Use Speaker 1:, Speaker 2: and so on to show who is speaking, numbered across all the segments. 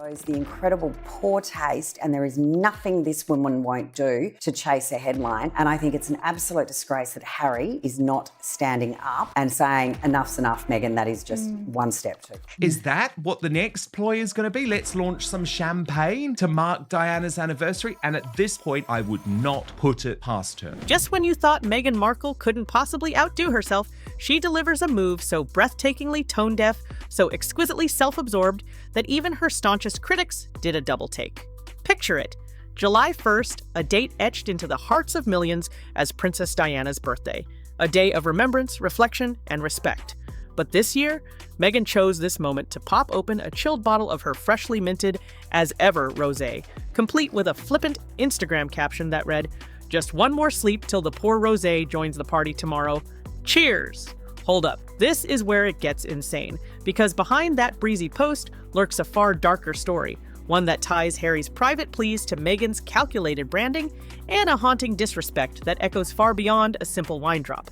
Speaker 1: Shows the incredible poor taste, and there is nothing this woman won't do to chase a headline. And I think it's an absolute disgrace that Harry is not standing up and saying, enough's enough, Meghan, that is just one step too.
Speaker 2: Is that what the next ploy is going to be? Let's launch some champagne to mark Diana's anniversary. And at this point, I would not put it past her.
Speaker 3: Just when you thought Meghan Markle couldn't possibly outdo herself, she delivers a move so breathtakingly tone-deaf, so exquisitely self-absorbed, that even her staunchest critics did a double take. Picture it. July 1st, a date etched into the hearts of millions as Princess Diana's birthday. A day of remembrance, reflection, and respect. But this year, Meghan chose this moment to pop open a chilled bottle of her freshly minted, as ever, Rosé, complete with a flippant Instagram caption that read, "Just one more sleep till the poor Rosé joins the party tomorrow. Cheers!" Hold up. This is where it gets insane, because behind that breezy post lurks a far darker story, one that ties Harry's private pleas to Meghan's calculated branding and a haunting disrespect that echoes far beyond a simple wine drop.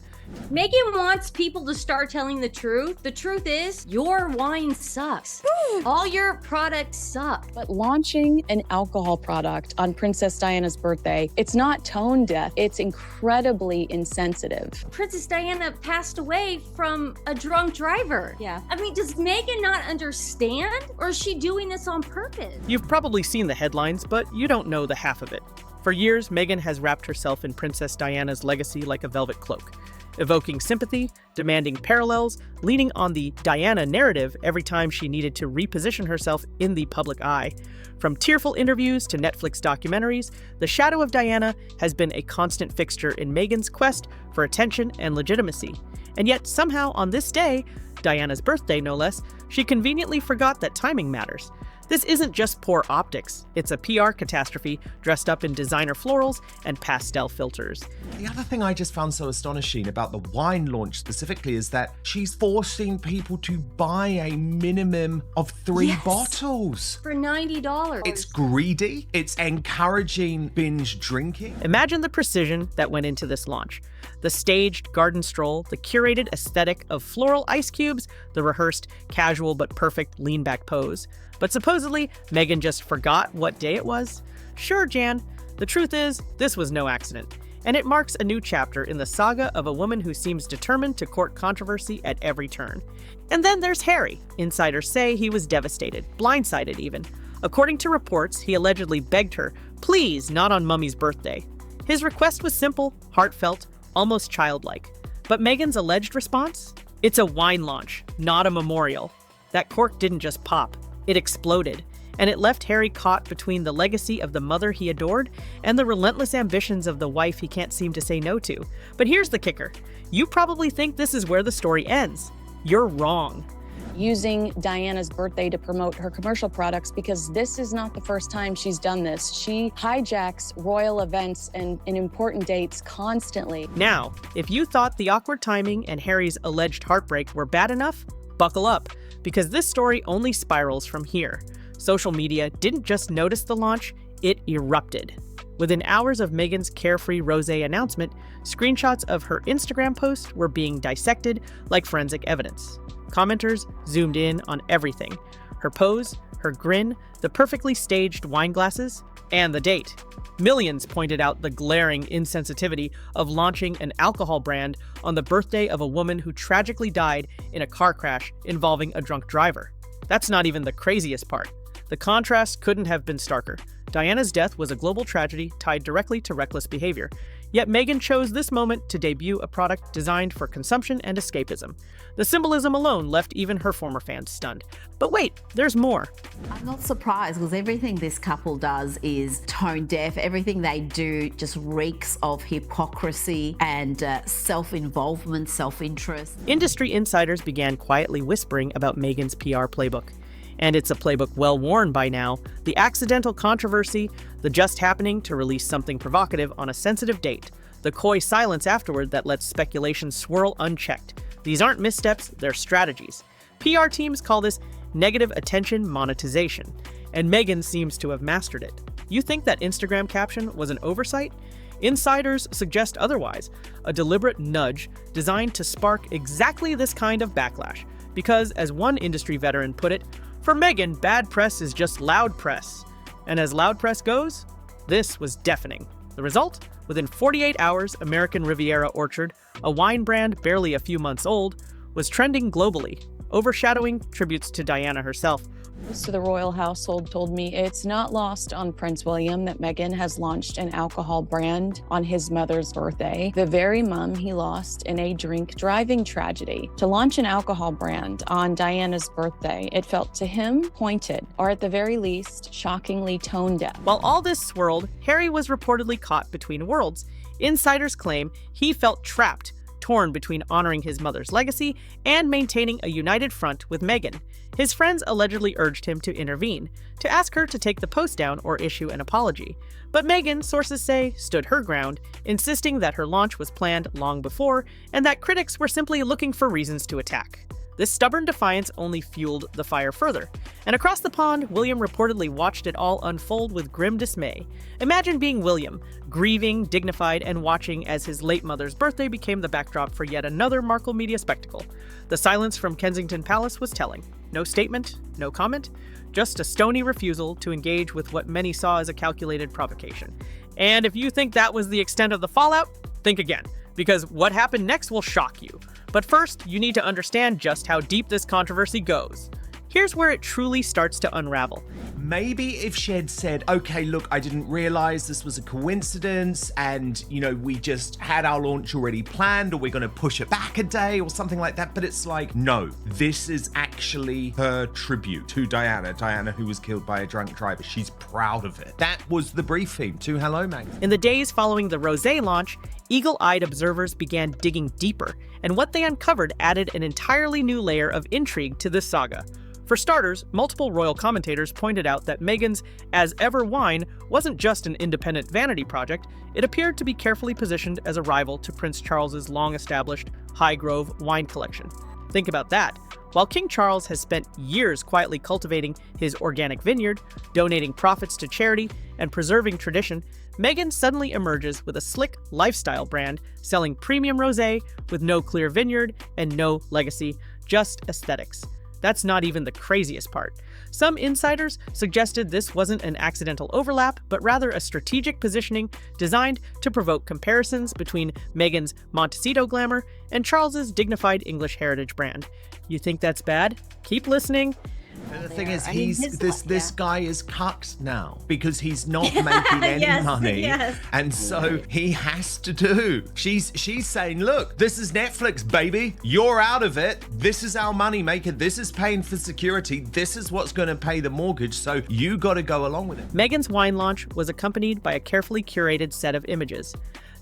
Speaker 4: Meghan wants people to start telling the truth. The truth is, your wine sucks. All your products suck.
Speaker 5: But launching an alcohol product on Princess Diana's birthday, it's not tone deaf, it's incredibly insensitive.
Speaker 4: Princess Diana passed away from a drunk driver.
Speaker 5: Yeah.
Speaker 4: I mean, does Meghan not understand? Or is she doing this on purpose?
Speaker 3: You've probably seen the headlines, but you don't know the half of it. For years, Meghan has wrapped herself in Princess Diana's legacy like a velvet cloak, evoking sympathy, demanding parallels, leaning on the Diana narrative every time she needed to reposition herself in the public eye. From tearful interviews to Netflix documentaries, the shadow of Diana has been a constant fixture in Meghan's quest for attention and legitimacy. And yet, somehow on this day, Diana's birthday no less, she conveniently forgot that timing matters. This isn't just poor optics, it's a PR catastrophe dressed up in designer florals and pastel filters.
Speaker 2: The other thing I just found so astonishing about the wine launch specifically is that she's forcing people to buy a minimum of 3 bottles.
Speaker 4: For $90.
Speaker 2: It's greedy, it's encouraging binge drinking.
Speaker 3: Imagine the precision that went into this launch. The staged garden stroll, the curated aesthetic of floral ice cubes, the rehearsed, casual but perfect lean-back pose. But supposedly, Meghan just forgot what day it was? Sure, Jan. The truth is, this was no accident. And it marks a new chapter in the saga of a woman who seems determined to court controversy at every turn. And then there's Harry. Insiders say he was devastated, blindsided even. According to reports, he allegedly begged her, please, not on Mummy's birthday. His request was simple, heartfelt, almost childlike. But Meghan's alleged response? It's a wine launch, not a memorial. That cork didn't just pop. It exploded, and it left Harry caught between the legacy of the mother he adored and the relentless ambitions of the wife he can't seem to say no to. But here's the kicker. You probably think this is where the story ends. You're wrong.
Speaker 5: Using Diana's birthday to promote her commercial products, because this is not the first time she's done this. She hijacks royal events and important dates constantly.
Speaker 3: Now, if you thought the awkward timing and Harry's alleged heartbreak were bad enough, buckle up, because this story only spirals from here. Social media didn't just notice the launch, it erupted. Within hours of Meghan's carefree Rosé announcement, screenshots of her Instagram post were being dissected like forensic evidence. Commenters zoomed in on everything. Her pose, her grin, the perfectly staged wine glasses, and the date. Millions pointed out the glaring insensitivity of launching an alcohol brand on the birthday of a woman who tragically died in a car crash involving a drunk driver. That's not even the craziest part. The contrast couldn't have been starker. Diana's death was a global tragedy tied directly to reckless behavior. Yet Meghan chose this moment to debut a product designed for consumption and escapism. The symbolism alone left even her former fans stunned. But wait, there's more.
Speaker 6: I'm not surprised, because everything this couple does is tone deaf. Everything they do just reeks of hypocrisy and self-involvement, self-interest.
Speaker 3: Industry insiders began quietly whispering about Meghan's PR playbook. And it's a playbook well worn by now. The accidental controversy, the just happening to release something provocative on a sensitive date, the coy silence afterward that lets speculation swirl unchecked. These aren't missteps, they're strategies. PR teams call this negative attention monetization, and Meghan seems to have mastered it. You think that Instagram caption was an oversight? Insiders suggest otherwise, a deliberate nudge designed to spark exactly this kind of backlash. Because, as one industry veteran put it, For Meghan, bad press is just loud press. And as loud press goes, this was deafening. The result? Within 48 hours, American Riviera Orchard, a wine brand barely a few months old, was trending globally, overshadowing tributes to Diana herself.
Speaker 5: Most of the royal household told me it's not lost on Prince William that Meghan has launched an alcohol brand on his mother's birthday, the very mom he lost in a drink driving tragedy. To launch an alcohol brand on Diana's birthday, it felt to him pointed, or at the very least, shockingly tone deaf.
Speaker 3: While all this swirled, Harry was reportedly caught between worlds. Insiders claim he felt trapped, torn between honoring his mother's legacy and maintaining a united front with Meghan. His friends allegedly urged him to intervene, to ask her to take the post down or issue an apology. But Meghan, sources say, stood her ground, insisting that her launch was planned long before and that critics were simply looking for reasons to attack. This stubborn defiance only fueled the fire further. And across the pond, William reportedly watched it all unfold with grim dismay. Imagine being William, grieving, dignified, and watching as his late mother's birthday became the backdrop for yet another Markle media spectacle. The silence from Kensington Palace was telling. No statement, no comment, just a stony refusal to engage with what many saw as a calculated provocation. And if you think that was the extent of the fallout, think again, because what happened next will shock you. But first, you need to understand just how deep this controversy goes. Here's where it truly starts to unravel.
Speaker 2: Maybe if she had said, okay, look, I didn't realize this was a coincidence and, we just had our launch already planned, or we're going to push it back a day or something like that. But it's like, no, this is actually her tribute to Diana who was killed by a drunk driver. She's proud of it. That was the briefing to Hello Meghan.
Speaker 3: In the days following the Rosé launch, eagle-eyed observers began digging deeper, and what they uncovered added an entirely new layer of intrigue to this saga. For starters, multiple royal commentators pointed out that Meghan's As Ever wine wasn't just an independent vanity project, it appeared to be carefully positioned as a rival to Prince Charles's long-established Highgrove wine collection. Think about that. While King Charles has spent years quietly cultivating his organic vineyard, donating profits to charity, and preserving tradition, Meghan suddenly emerges with a slick lifestyle brand selling premium rosé with no clear vineyard and no legacy, just aesthetics. That's not even the craziest part. Some insiders suggested this wasn't an accidental overlap, but rather a strategic positioning designed to provoke comparisons between Meghan's Montecito glamour and Charles's dignified English heritage brand. You think that's bad? Keep listening.
Speaker 2: And the thing is, this guy is cucked now because he's not making any money.
Speaker 4: Yes.
Speaker 2: And so he has to do. She's saying, look, this is Netflix, baby. You're out of it. This is our money maker. This is paying for security. This is what's going to pay the mortgage. So you got to go along with it.
Speaker 3: Meghan's wine launch was accompanied by a carefully curated set of images.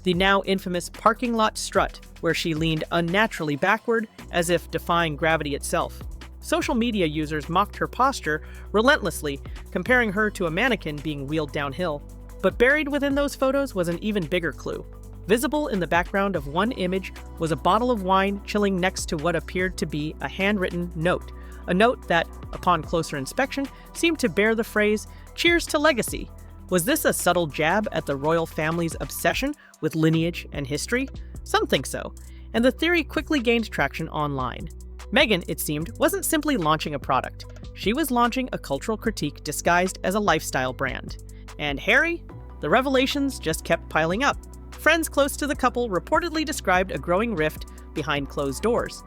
Speaker 3: The now infamous parking lot strut, where she leaned unnaturally backward as if defying gravity itself. Social media users mocked her posture relentlessly, comparing her to a mannequin being wheeled downhill. But buried within those photos was an even bigger clue. Visible in the background of one image was a bottle of wine chilling next to what appeared to be a handwritten note. A note that, upon closer inspection, seemed to bear the phrase, "Cheers to legacy." Was this a subtle jab at the royal family's obsession with lineage and history? Some think so, and the theory quickly gained traction online. Meghan, it seemed, wasn't simply launching a product. She was launching a cultural critique disguised as a lifestyle brand. And Harry? The revelations just kept piling up. Friends close to the couple reportedly described a growing rift behind closed doors.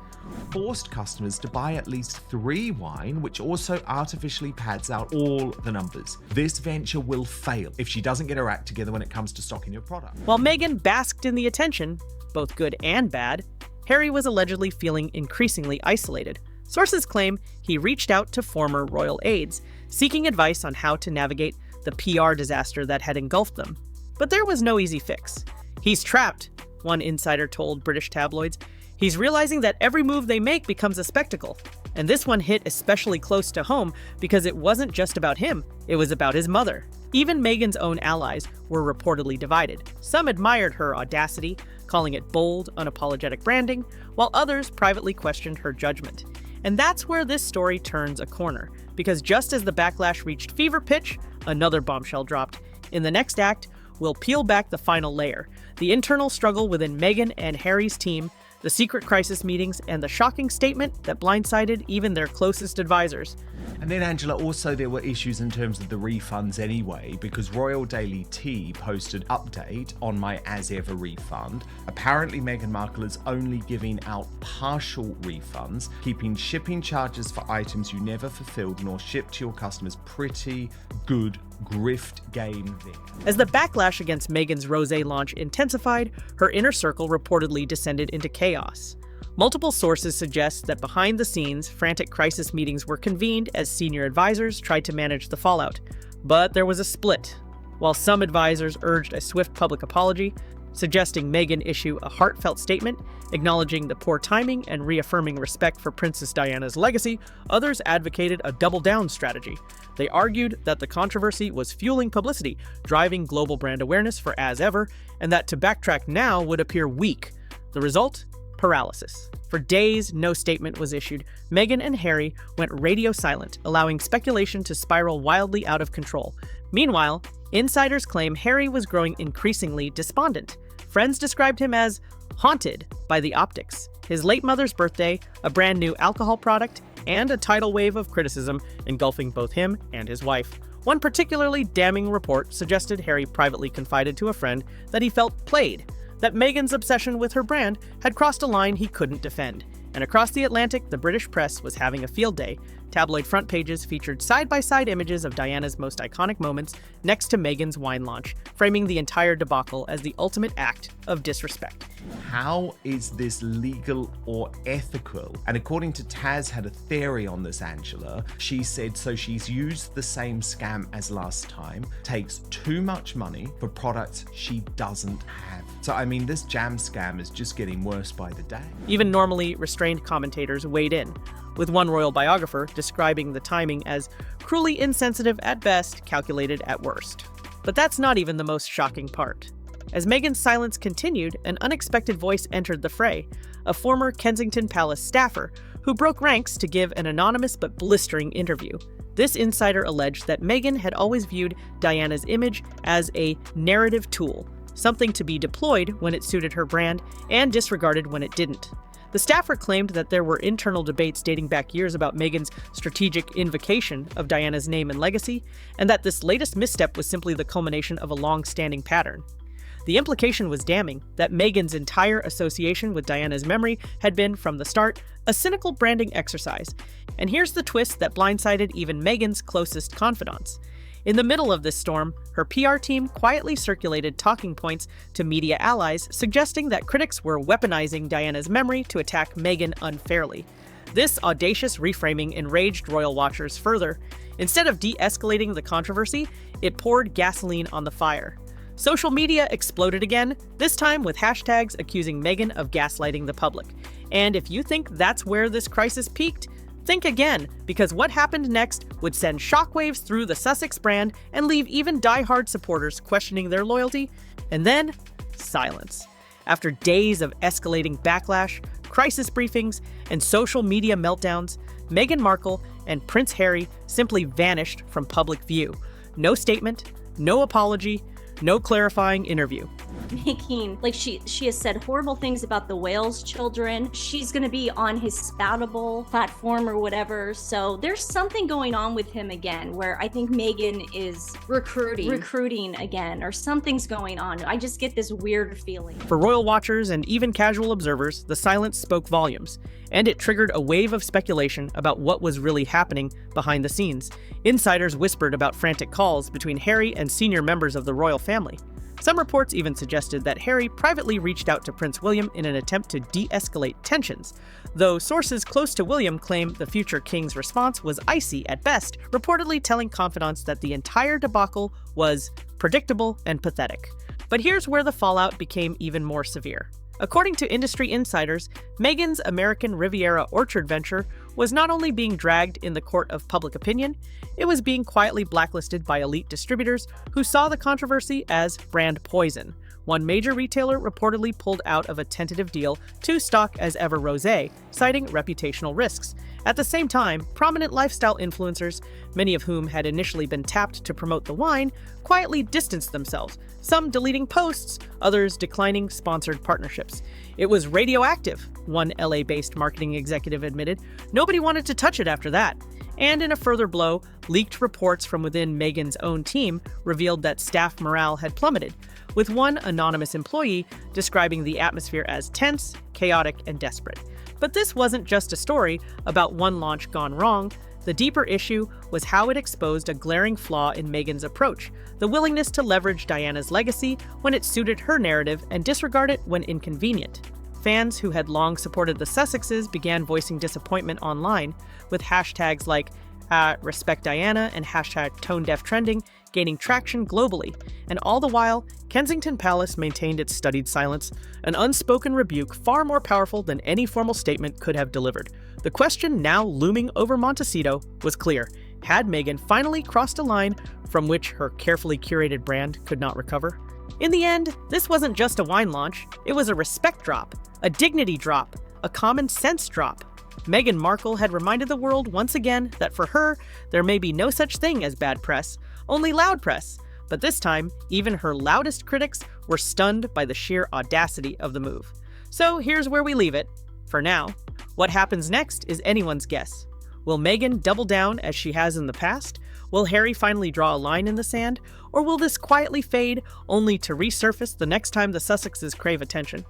Speaker 2: Forced customers to buy at least 3 wine, which also artificially pads out all the numbers. This venture will fail if she doesn't get her act together when it comes to stocking your product.
Speaker 3: While Meghan basked in the attention, both good and bad, Harry was allegedly feeling increasingly isolated. Sources claim he reached out to former royal aides, seeking advice on how to navigate the PR disaster that had engulfed them. But there was no easy fix. He's trapped, one insider told British tabloids. He's realizing that every move they make becomes a spectacle. And this one hit especially close to home because it wasn't just about him, it was about his mother. Even Meghan's own allies were reportedly divided. Some admired her audacity, calling it bold, unapologetic branding, while others privately questioned her judgment. And that's where this story turns a corner, because just as the backlash reached fever pitch, another bombshell dropped. In the next act, we'll peel back the final layer, the internal struggle within Meghan and Harry's team, the secret crisis meetings, and the shocking statement that blindsided even their closest advisors.
Speaker 2: And then, Angela, also there were issues in terms of the refunds anyway, because Royal Daily Tea posted update on my as ever refund. Apparently, Meghan Markle is only giving out partial refunds, keeping shipping charges for items you never fulfilled nor shipped to your customers. Pretty good grift game there.
Speaker 3: As the backlash against Meghan's Rosé launch intensified, her inner circle reportedly descended into chaos. Multiple sources suggest that behind the scenes, frantic crisis meetings were convened as senior advisors tried to manage the fallout. But there was a split. While some advisors urged a swift public apology, suggesting Meghan issue a heartfelt statement, acknowledging the poor timing and reaffirming respect for Princess Diana's legacy, others advocated a double-down strategy. They argued that the controversy was fueling publicity, driving global brand awareness for as ever, and that to backtrack now would appear weak. The result? Paralysis. For days, no statement was issued. Meghan and Harry went radio silent, allowing speculation to spiral wildly out of control. Meanwhile, insiders claim Harry was growing increasingly despondent. Friends described him as haunted by the optics. His late mother's birthday, a brand new alcohol product, and a tidal wave of criticism engulfing both him and his wife. One particularly damning report suggested Harry privately confided to a friend that he felt played, that Meghan's obsession with her brand had crossed a line he couldn't defend. And across the Atlantic, the British press was having a field day. Tabloid front pages featured side-by-side images of Diana's most iconic moments next to Meghan's wine launch, framing the entire debacle as the ultimate act of disrespect.
Speaker 2: How is this legal or ethical? And according to Taz had a theory on this, Angela. She said so she's used the same scam as last time, takes too much money for products she doesn't have. So I mean, this jam scam is just getting worse by the day.
Speaker 3: Even normally restrained commentators weighed in, with one royal biographer describing the timing as cruelly insensitive at best, calculated at worst. But that's not even the most shocking part. As Meghan's silence continued, an unexpected voice entered the fray, a former Kensington Palace staffer who broke ranks to give an anonymous but blistering interview. This insider alleged that Meghan had always viewed Diana's image as a narrative tool, something to be deployed when it suited her brand and disregarded when it didn't. The staffer claimed that there were internal debates dating back years about Meghan's strategic invocation of Diana's name and legacy, and that this latest misstep was simply the culmination of a long-standing pattern. The implication was damning, that Meghan's entire association with Diana's memory had been, from the start, a cynical branding exercise. And here's the twist that blindsided even Meghan's closest confidants. In the middle of this storm, her PR team quietly circulated talking points to media allies, suggesting that critics were weaponizing Diana's memory to attack Meghan unfairly. This audacious reframing enraged royal watchers further. Instead of de-escalating the controversy, it poured gasoline on the fire. Social media exploded again, this time with hashtags accusing Meghan of gaslighting the public. And if you think that's where this crisis peaked, think again, because what happened next would send shockwaves through the Sussex brand and leave even die-hard supporters questioning their loyalty. And then, silence. After days of escalating backlash, crisis briefings, and social media meltdowns, Meghan Markle and Prince Harry simply vanished from public view. No statement, no apology, no clarifying interview.
Speaker 4: Making, like she has said horrible things about the Wales children. She's going to be on his Spoutable platform or whatever. So there's something going on with him again, where I think Meghan is recruiting again, or something's going on. I just get this weird feeling.
Speaker 3: For royal watchers and even casual observers, the silence spoke volumes, and it triggered a wave of speculation about what was really happening behind the scenes. Insiders whispered about frantic calls between Harry and senior members of the royal family. Some reports even suggested that Harry privately reached out to Prince William in an attempt to de-escalate tensions, though sources close to William claim the future king's response was icy at best, reportedly telling confidants that the entire debacle was predictable and pathetic. But here's where the fallout became even more severe. According to industry insiders, Meghan's American Riviera orchard venture was not only being dragged in the court of public opinion, it was being quietly blacklisted by elite distributors who saw the controversy as brand poison. One major retailer reportedly pulled out of a tentative deal to stock as ever Rosé, citing reputational risks. At the same time, prominent lifestyle influencers, many of whom had initially been tapped to promote the wine, quietly distanced themselves, some deleting posts, others declining sponsored partnerships. It was radioactive, one LA-based marketing executive admitted. Nobody wanted to touch it after that. And in a further blow, leaked reports from within Meghan's own team revealed that staff morale had plummeted, with one anonymous employee describing the atmosphere as tense, chaotic, and desperate. But this wasn't just a story about one launch gone wrong. The deeper issue was how it exposed a glaring flaw in Meghan's approach, the willingness to leverage Diana's legacy when it suited her narrative and disregard it when inconvenient. Fans who had long supported the Sussexes began voicing disappointment online, with hashtags like #Respect Diana and #ToneDeaf trending gaining traction globally. And all the while, Kensington Palace maintained its studied silence, an unspoken rebuke far more powerful than any formal statement could have delivered. The question now looming over Montecito was clear. Had Meghan finally crossed a line from which her carefully curated brand could not recover? In the end, this wasn't just a wine launch, it was a respect drop, a dignity drop, a common sense drop. Meghan Markle had reminded the world once again that for her, there may be no such thing as bad press, only loud press. But this time, even her loudest critics were stunned by the sheer audacity of the move. So here's where we leave it, for now. What happens next is anyone's guess. Will Meghan double down as she has in the past? Will Harry finally draw a line in the sand? Or will this quietly fade, only to resurface the next time the Sussexes crave attention?